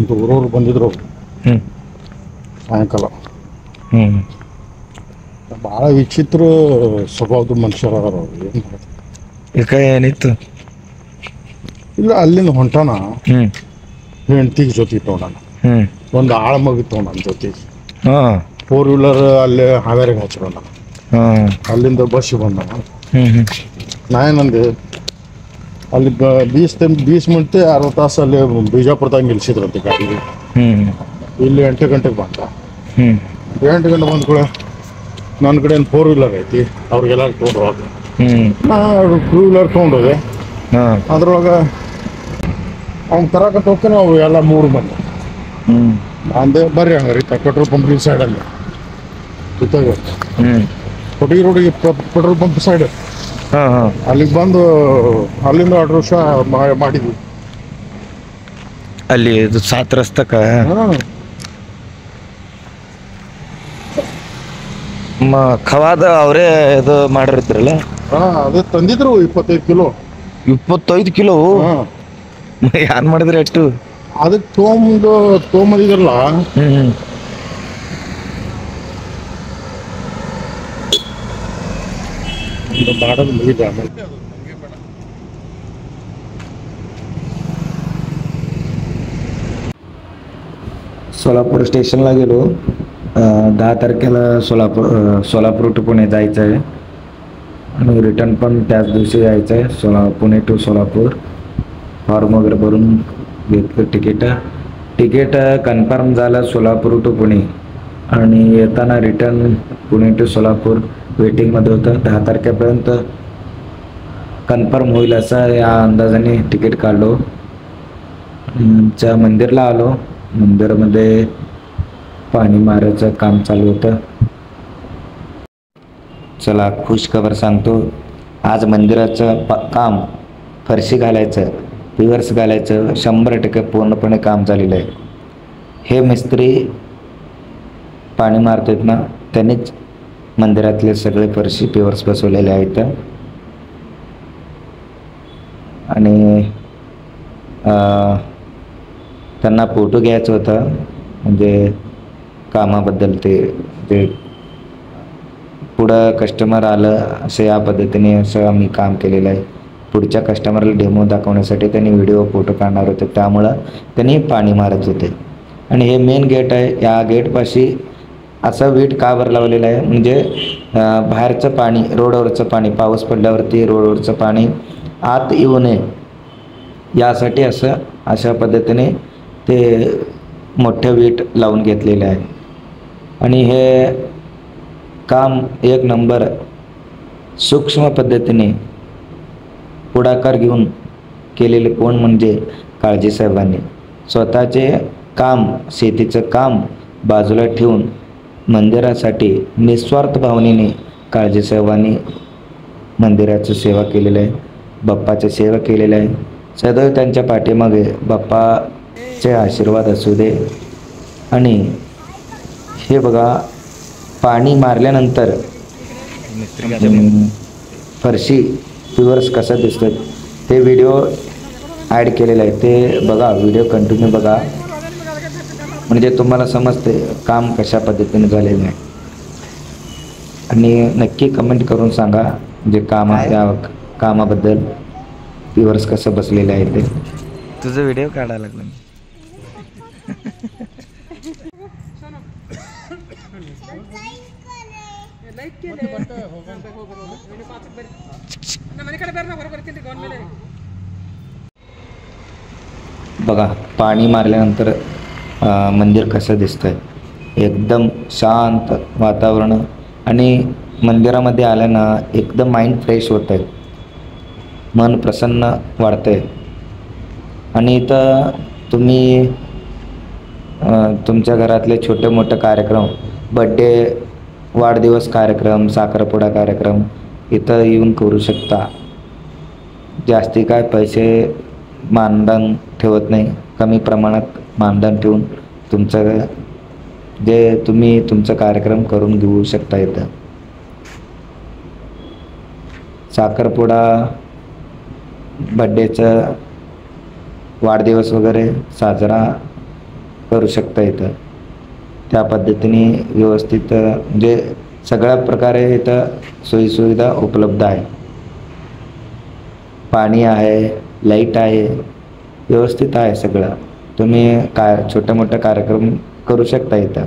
ನಮ್ದು ಊರವ್ರು ಬಂದಿದ್ರು ಸಾಯಂಕಾಲ. ಭಾಳ ವಿಚಿತ್ರ ಸ್ವಭಾವದ ಮನುಷ್ಯರ ಅದಾರ ಅವ್ರು. ಏನು ಈಗ ಏನಿತ್ತು? ಇಲ್ಲ, ಅಲ್ಲಿಂದ ಹೊಂಟಾನ ಹೆಂಡ್ತಿಗೆ ಜೊತೆ ತೊಗೊಂಡಾನ, ಒಂದು ಆಳ ಮಗಿ ತೊಗೊಂಡಾನ ಜೊತೆಗೆ. 4 ವೀಲರ್ ಅಲ್ಲೇ ಹಾವೇರಿಗೆ ಹಚ್ಕೊಂಡ. ಅಲ್ಲಿಂದ ಬಸ್ ಬಂದಾನ. ನಾ ಏನಂದೆ, ಅಲ್ಲಿ 20 ಮಿನಿಟ್ 60 ತಾಸು ಅಲ್ಲಿ ಬಿಜಾಪುರದಾಗ ನಿಲ್ಸಿದ್ರಂತೆ ಗಾಡಿ. ಇಲ್ಲಿ 8 ಗಂಟೆಗೆ ಬಂದ. 8 ಗಂಟೆ ಬಂದ ಕೂಡ ನನ್ನ ಕಡೆ ಒಂದು 4 ವೀಲರ್ ಐತಿ, ಅವ್ರಿಗೆಲ್ಲ ತೊಗೊಂಡು ನಾ 2 ವೀಲರ್ ತೊಗೊಂಡೋದೆ. ಅದ್ರೊಳಗೆ ಅವ್ನು ತರಕತ್ತ ಹೋಗ್ತಾನೆ. ಅವು ಎಲ್ಲ 3 ಮಂದಿ ಅಂದೆ, ಬರ್ರಿ ಹಂಗಾರಿ ಪೆಟ್ರೋಲ್ ಪಂಪ್ ಸೈಡಲ್ಲಿ ಇತ್ತಾಗ ಕೊಟ್ಟಿಗೆ ರೋಡಿಗೆ ಪೆಟ್ರೋಲ್ ಪಂಪ್ ಸೈಡ್ ಅಲ್ಲಿಗೆ ಬಂದು ಅಲ್ಲಿಂದ ಆಟೋ ಮಾಡಿದ್ವಿ. ಅಲ್ಲಿ ಇದು ಸಾತ್ ರಸ್ತಕ್ಕ ಖವಾದ ಅವರೇ ಇದು ಮಾಡಿರ್ತಿರಲ್ಲ. ಅದೇ ತಂದಿದ್ರು 25 ಕಿಲೋ. 25 ಕಿಲೋ ಏನ್ ಮಾಡಿದ್ರಿ ಅಷ್ಟು? ಅದಕ್ಕೆ ತೊಗೊಂಬಂದಿದ್ರಲ್ಲ. ಮಾಡೋದು ಮುಗಿದ ಆಮೇಲೆ सोलापूर स्टेशनला गेलो. 10 तारखेला सोलापूर टू पुणे जायचं आहे आणि रिटर्न पण त्याच दिवशी यायचं आहे. पुणे टू सोलापूर फॉर्म वगैरे भरून घेतलं. तिकीट कन्फर्म झालं सोलापूर टू पुणे आणि येताना रिटर्न पुणे टू सोलापूर वेटिंगमध्ये होतं. 10 तारखेपर्यंत कन्फर्म होईल असं या अंदाजाने तिकीट काढलो. मंदिरला आलो. मंदिरामध्ये पाणी मारायचं काम चालू होतं. चला खुश खबर सांगतो. आज मंदिराचं काम फरशी घालायचं, पिवर्स घालायचं 100% पूर्णपणे काम झालेलं आहे. हे मिस्त्री पाणी मारतात ना, त्यांनीच मंदिरातले सगळे फरशी पिवर्स बसवलेले आहेत. आणि त्यांना फोटो घ्यायचं होतं, म्हणजे कामाबद्दल. ते पुढं कस्टमर आलं असं या पद्धतीने असं आम्ही काम केलेलं आहे. पुढच्या कस्टमरला डेमो दाखवण्यासाठी त्यांनी व्हिडिओ फोटो काढणार होते, त्यामुळं त्यांनी पाणी मारत होते. आणि हे मेन गेट आहे. या गेटपाशी असं वीट का बरं लावलेलं आहे, म्हणजे बाहेरचं पाणी, रोडवरचं पाणी, पाऊस पडल्यावरती रोडवरचं पाणी आत येऊ नये यासाठी अशा पद्धतीने ते मोठे वीट लावून घेतलेले आहे. आणि हे काम 1 नंबर सूक्ष्म पद्धतीने पुढाकार घेऊन केलेले कोण म्हणजे काळजी साहेबांनी. स्वतःचे काम, शेतीचं काम बाजूला ठेवून मंदिरासाठी निस्वार्थ भावनेने काळजी साहेबांनी मंदिराची सेवा केलेली आहे, बाप्पाची सेवा केलेली आहे. सदैव त्यांच्या पाठीमागे बाप्पाचे आशीर्वाद असू दे. आणि हे बघा, पाणी मारल्यानंतर फरशी पिवर्स कसं दिसतं ते व्हिडिओ ॲड केलेलं आहे. ते बघा, व्हिडिओ कंटिन्यू बघा, म्हणजे तुम्हाला समजते काम कशा पद्धतीने झालेलं आहे. आणि नक्की कमेंट करून सांगा म्हणजे त्या कामाबद्दल पिवर्स कसं बसलेलं आहे ते. तुझा व्हिडिओ काढायला लागला. बघा, पाणी मारल्यानंतर मंदिर कसं दिसतंय. एकदम शांत वातावरण आणि मंदिरामध्ये आल्यानं एकदम माइंड फ्रेश होत आहे, मन प्रसन्न वाढतंय. आणि इथं तुम्ही तुमच्या घरातले छोटे मोठे कार्यक्रम, बड्डे, वाढदिवस कार्यक्रम, साखरपुडा कार्यक्रम इथं येऊन करू शकता. जास्ती काय पैसे मानधन ठेवत नाही, कमी प्रमाणात मानधन ठेवून तुम्ही तुमचा कार्यक्रम करून घेऊ शकता. इथं साखरपुडा, बड्डेचं, वाढदिवस वगैरे साजरा करू शकता इथं. त्या पद्धतीने व्यवस्थित म्हणजे सगळ्या प्रकारे इथं सोयीसुविधा उपलब्ध आहे. पाणी आहे, लाईट आहे, व्यवस्थित आहे सगळं. तुम्ही छोटा मोठा कार्यक्रम करू शकता इथं.